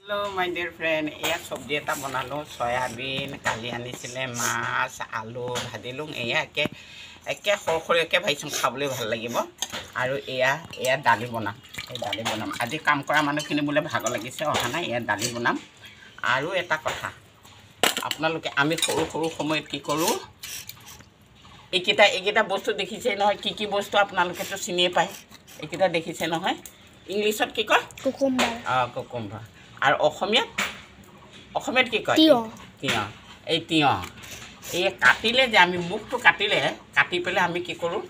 Hello my dear friend, এয়া সবজি এটা বনালো সয়াবিন কালি আনিছিলে মাছ আলু ভাজিলো এয়া একে সৰসৰীয়াকৈ ভাজিছোঁ খাবলৈ ভাল লাগিব আৰু এয়া দালি বনাম আজি কাম কৰা মানুহখিনি বোলে ভাগৰ লাগিছে অহা নাই এয়া দালি বনাম আৰু এটা কথা আপোনালোকে আমি সৰু সৰু সময়ত কি কৰোঁ এইকেইটা বস্তু দেখিছে নহয় কি বস্তু আপোনালোকেতো চিনিয়ে পায় এইকেইটা দেখিছে নহয় ইংলিছত কি কয় কুকুম্বাৰ কুকুম্বাৰ আৰু অসমীয়াত কি কয় তিয়ঁহ এই তিয়ঁহ এই কাটিলে যে আমি মুখটো কাটি পেলাই আমি কি কৰোঁ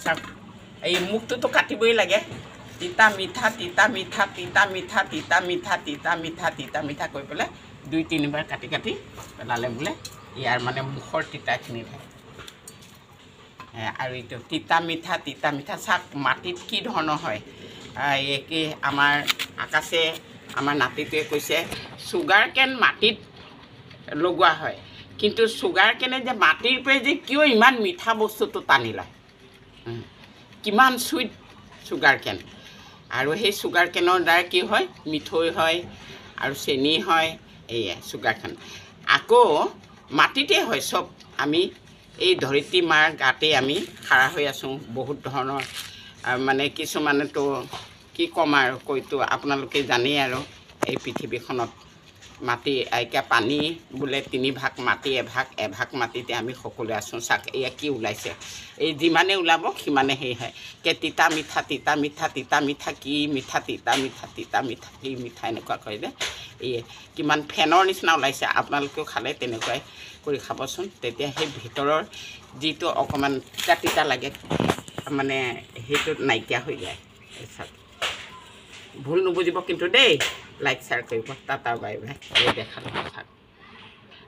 চাওক এই মুখটোতো কাটিবই লাগে তিতা মিঠা কৰি পেলাই 2-3 বাৰ কাটি পেলালে বোলে ইয়াৰ মানে মুখৰ তিতাখিনি থাকে আৰু এইটো তিতা মিঠা চাওক মাটিত কি ধৰণৰ হয় কি আমাৰ আকাশে আমাৰ নাতিটোৱে কৈছে চুগাৰ কেন মাটিত লগোৱা হয় কিন্তু চুগাৰ কেনে যে মাটিৰ পৰা যে কিয় ইমান মিঠা বস্তুটো টানি লয় কিমান সুইট চুগাৰ কেন আৰু সেই চুগাৰ কেনৰ দ্বাৰা কি হয় মিঠৈ হয় আৰু চেনি হয় এয়া চুগাৰ কেন আকৌ মাটিতে হয় চব আমি এই ধৰিত্ৰী মাৰ গাতে আমি খাৰা হৈ আছোঁ বহুত ধৰণৰ মানে কিছুমানেতো কি ক'ম আৰু কৈতো আপোনালোকে জানেই আৰু এই পৃথিৱীখনত মাটি এতিয়া পানী বোলে 3 ভাগ মাটি এভাগ মাটিতে আমি সকলোৱে আছোঁ চাক এয়া কি ওলাইছে এই যিমানে ওলাব সিমানে সেই হয় কে তিতা মিঠা কি মিঠা তিতা মিঠা কি মিঠা এনেকুৱা কয় যে এই কিমান ফেনৰ নিচিনা ওলাইছে আপোনালোকেও খালে তেনেকুৱাই কৰি খাবচোন তেতিয়া সেই ভিতৰৰ যিটো অকণমান তিতা লাগে মানে সেইটো নাইকিয়া হৈ যায় চাওক ভুল নুবুজিব কিন্তু দেই লাইক শ্বেয়াৰ কৰিব টাটা বাই বাই দেখালোঁ চাওক